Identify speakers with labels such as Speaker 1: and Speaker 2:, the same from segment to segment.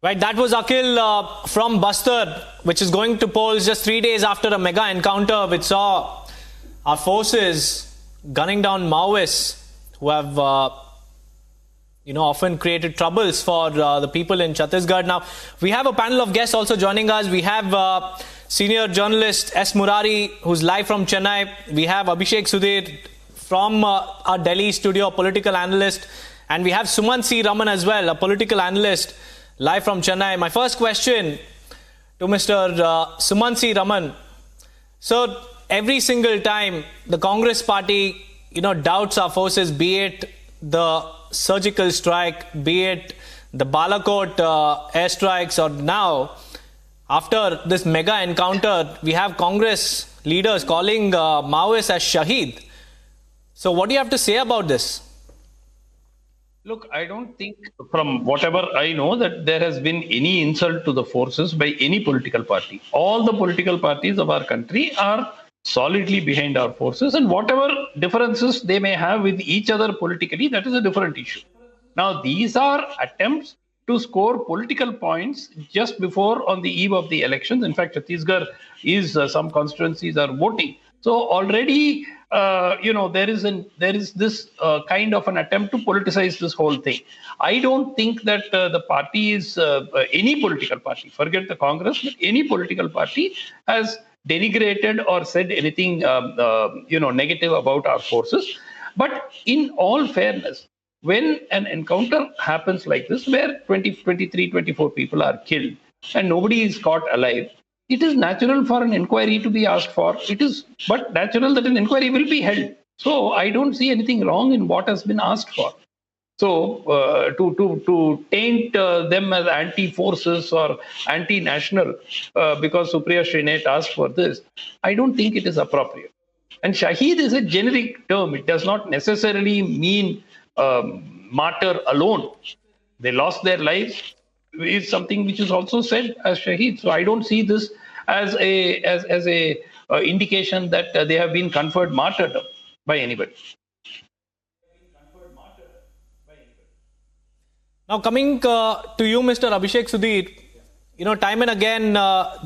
Speaker 1: Right, that was Akhil from Bastar, which is going to polls just 3 days after a mega encounter which saw our forces gunning down Maoists who have, often created troubles for the people in Chhattisgarh. Now, we have a panel of guests also joining us. We have senior journalist S. Murari, who's live from Chennai. We have Abhishek Sudhir from our Delhi studio, political analyst. And we have Sumant C. Raman as well, a political analyst, live from Chennai. My first question to Mr. Sumant C. Raman. So, every single time the Congress party, doubts our forces, be it the surgical strike, be it the Balakot airstrikes, or now, after this mega encounter, we have Congress leaders calling Maoists as Shaheed. So, what do you have to say about this?
Speaker 2: Look, I don't think, from whatever I know, that there has been any insult to the forces by any political party. All the political parties of our country are solidly behind our forces, and whatever differences they may have with each other politically, that is a different issue. Now, these are attempts to score political points just before, on the eve of the elections. In fact, Chhattisgarh is some constituencies are voting. So already, there is this kind of an attempt to politicize this whole thing. I don't think that the party is any political party. Forget the Congress, but any political party has denigrated or said anything negative about our forces. But in all fairness, when an encounter happens like this, where 23, 24 people are killed and nobody is caught alive, it is natural for an inquiry to be asked for. It is but natural that an inquiry will be held. So I don't see anything wrong in what has been asked for. So to taint them as anti-forces or anti-national because Supriya Shrinate asked for this, I don't think it is appropriate. And Shaheed is a generic term. It does not necessarily mean martyr alone. They lost their lives is something which is also said as Shaheed. So I don't see this as a indication that they have been conferred martyrdom by anybody.
Speaker 1: Now, coming to you, Mr. Abhishek Sudhir, time and again,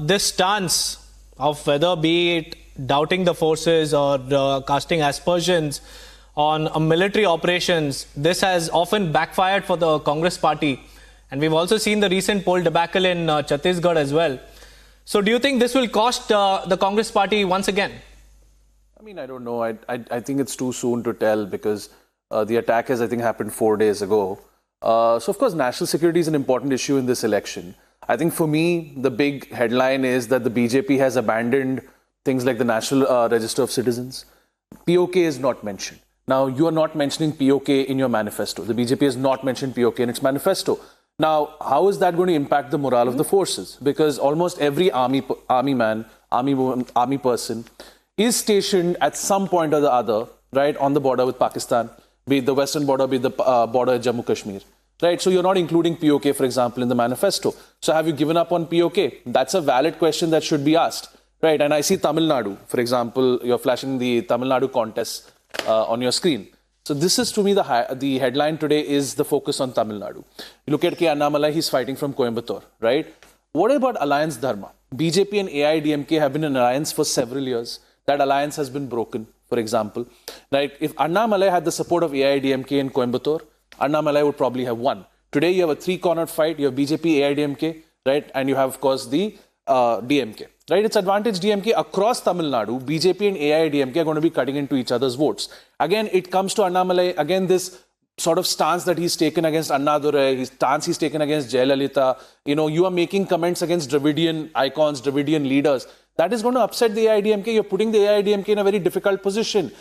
Speaker 1: this stance of whether be it doubting the forces or casting aspersions on military operations, this has often backfired for the Congress party. And we've also seen the recent poll debacle in Chhattisgarh as well. So do you think this will cost the Congress party once again?
Speaker 3: I mean, I don't know. I think it's too soon to tell because the attack has, I think, happened 4 days ago. So, of course, national security is an important issue in this election. I think for me, the big headline is that the BJP has abandoned things like the National Register of Citizens. POK is not mentioned. Now, you are not mentioning POK in your manifesto. The BJP has not mentioned POK in its manifesto. Now, how is that going to impact the morale of the forces? Because almost every army man, army woman, army person is stationed at some point or the other, right, on the border with Pakistan, be it the western border, be it the border at Jammu Kashmir, right? So you're not including POK, for example, in the manifesto. So have you given up on POK? That's a valid question that should be asked, right? And I see Tamil Nadu, for example, you're flashing the Tamil Nadu contest on your screen. So this is, to me, the headline today is the focus on Tamil Nadu. You look at K. Annamalai, he's fighting from Coimbatore, right? What about Alliance Dharma? BJP and AIDMK have been in alliance for several years. That alliance has been broken, for example. Right? If Annamalai had the support of AIDMK in Coimbatore, Annamalai would probably have won. Today, you have a three-cornered fight. You have BJP, AIDMK, right? And you have, of course, the DMK. Right? It's advantage DMK across Tamil Nadu. BJP and AIDMK are going to be cutting into each other's votes. Again, it comes to Annamalai. Again, this sort of stance that he's taken against Annadurai, his stance he's taken against Jayalalitha. You are making comments against Dravidian icons, Dravidian leaders. That is going to upset the AIDMK. You're putting the AIDMK in a very difficult position.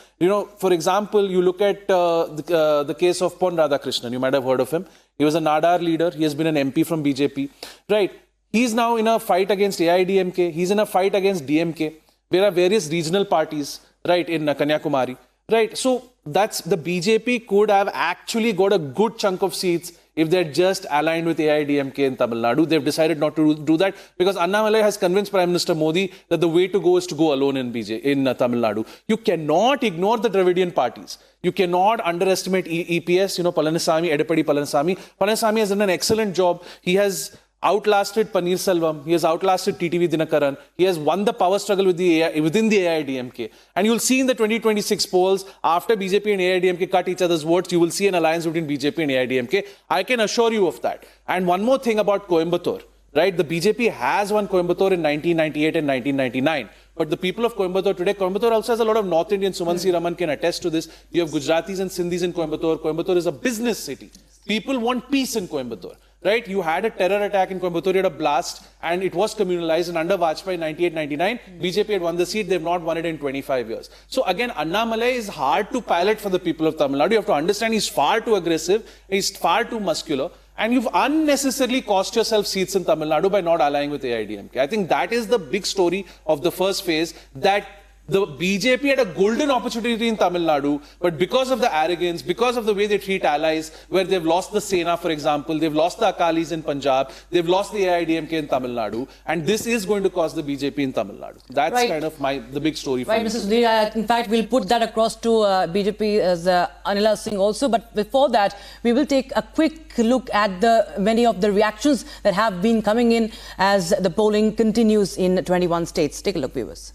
Speaker 3: For example, you look at the case of Pon Radhakrishnan. You might have heard of him. He was a Nadar leader. He has been an MP from BJP. Right? He's now in a fight against AIDMK. He's in a fight against DMK. There are various regional parties, right, in Kanyakumari. Right? So that's the BJP could have actually got a good chunk of seats if they're just aligned with AIDMK in Tamil Nadu. They've decided not to do that because Annamalai has convinced Prime Minister Modi that the way to go is to go alone in Tamil Nadu. You cannot ignore the Dravidian parties. You cannot underestimate EPS, Palanisamy, Edapadi Palanisamy. Palanisamy has done an excellent job. He has outlasted Paneerselvam. He has outlasted TTV Dinakaran. He has won the power struggle within the AIDMK. And you'll see in the 2026 polls, after BJP and AIDMK cut each other's votes, you will see an alliance between BJP and AIDMK. I can assure you of that. And one more thing about Coimbatore, right? The BJP has won Coimbatore in 1998 and 1999. But the people of Coimbatore today, Coimbatore also has a lot of North Indians. Sumansi Raman can attest to this. You have Gujaratis and Sindhis in Coimbatore. Coimbatore is a business city. People want peace in Coimbatore, right? You had a terror attack in Coimbatore, you had a blast, and it was communalized. And under Vajpayee 98-99, BJP had won the seat. They've not won it in 25 years. So again, Annamalai is hard to pilot for the people of Tamil Nadu. You have to understand he's far too aggressive. He's far too muscular. And you've unnecessarily cost yourself seats in Tamil Nadu by not allying with AIDMK. I think that is the big story of the first phase, that the BJP had a golden opportunity in Tamil Nadu, but because of the arrogance, because of the way they treat allies, where they've lost the Sena, for example, they've lost the Akalis in Punjab, they've lost the AIDMK in Tamil Nadu, and this is going to cost the BJP in Tamil Nadu. That's
Speaker 4: right.
Speaker 3: kind of the big story for
Speaker 4: Right,
Speaker 3: me.
Speaker 4: Mr. Sudhir, in fact, we'll put that across to BJP as Anila Singh also. But before that, we will take a quick look at many of the reactions that have been coming in as the polling continues in 21 states. Take a look, viewers.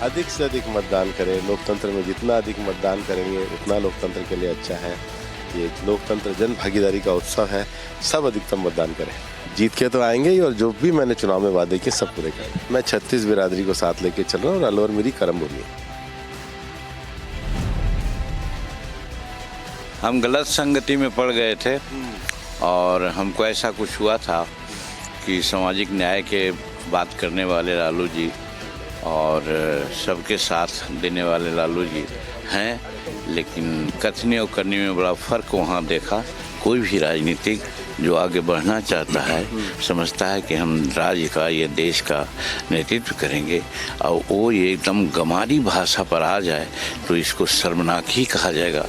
Speaker 5: अधिक से अधिक मतदान करें। लोकतंत्र में जितना अधिक मतदान करेंगे उतना लोकतंत्र के लिए अच्छा है। ये लोकतंत्र जन भागीदारी का उत्सव है। सब अधिकतम मतदान करें। जीत के तो आएंगे ही, और जो भी मैंने चुनाव में वादे किए सब पूरे करेंगे। मैं 36 बिरादरी को साथ लेके चल रहा हूँ और अलवर मेरी कर्म भूमि है।
Speaker 6: हम गलत संगति में पड़ गए थे और हमको ऐसा कुछ हुआ था कि सामाजिक न्याय के बात करने वाले लालू जी और सबके साथ देने वाले लालू जी हैं, लेकिन कथनी और करनी में बड़ा फ़र्क वहाँ देखा। कोई भी राजनीतिक जो आगे बढ़ना चाहता है समझता है कि हम राज्य का, ये देश का नेतृत्व करेंगे, और वो ये एकदम गंवारी भाषा पर आ जाए तो इसको शर्मनाक ही कहा जाएगा।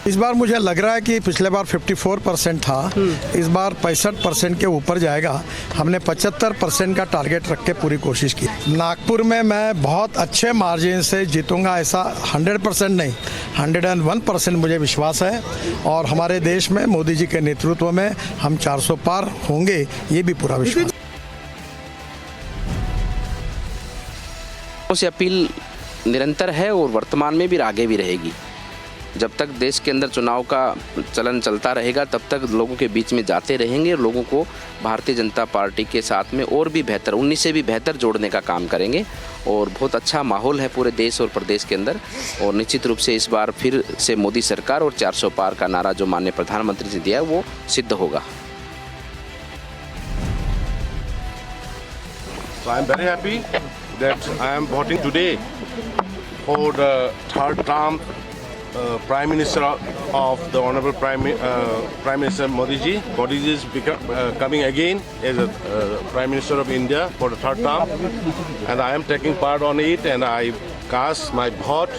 Speaker 7: इस बार मुझे लग रहा है कि पिछले बार 54% था, इस बार 65% के ऊपर जाएगा। हमने 75% का टारगेट रख के पूरी कोशिश की। नागपुर में मैं बहुत अच्छे मार्जिन से जीतूंगा, ऐसा 100% नहीं, 101% मुझे विश्वास है। और हमारे देश में मोदी जी के नेतृत्व में हम 400 पार होंगे, ये भी पूरा विश्वास।
Speaker 8: उस अपील निरंतर है और वर्तमान में भी आगे भी रहेगी। जब तक देश के अंदर चुनाव का चलन चलता रहेगा तब तक लोगों के बीच में जाते रहेंगे और लोगों को भारतीय जनता पार्टी के साथ में और भी बेहतर, 19 से भी बेहतर जोड़ने का काम करेंगे। और बहुत अच्छा माहौल है पूरे देश और प्रदेश के अंदर, और निश्चित रूप से इस बार फिर से मोदी सरकार और 400 पार का नारा जो माननीय प्रधानमंत्री जी दिया है वो सिद्ध होगा।
Speaker 5: So I am very happy that I am voting today for the third term Prime Minister of the Honorable Prime Minister Modi ji. Modi ji is coming again as a Prime Minister of India for the third term, and I am taking part on it, and I cast my vote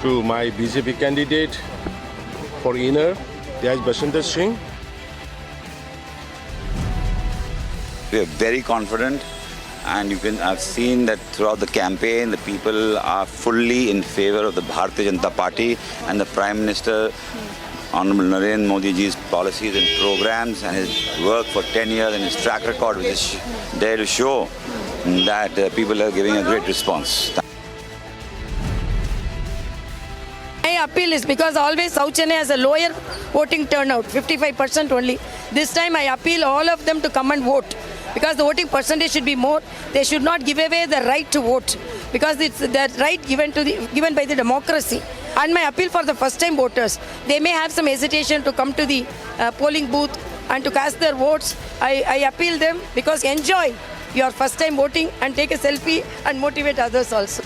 Speaker 5: to my BJP candidate for Inner, Tej Baswant Singh.
Speaker 6: We are very confident, and I've seen that throughout the campaign, the people are fully in favor of the Bharatiya Janata Party and the Prime Minister, Honorable Narendra Modi ji's policies and programs and his work for 10 years and his track record, which is there to show that people are giving a great response.
Speaker 9: My appeal is because always South Chennai has a lower voting turnout, 55% only. This time I appeal all of them to come and vote, because the voting percentage should be more. They should not give away the right to vote, because it's that right given by the democracy. And my appeal for the first time voters, they may have some hesitation to come to the polling booth and to cast their votes. I appeal them, because enjoy your first time voting and take a selfie and motivate others also.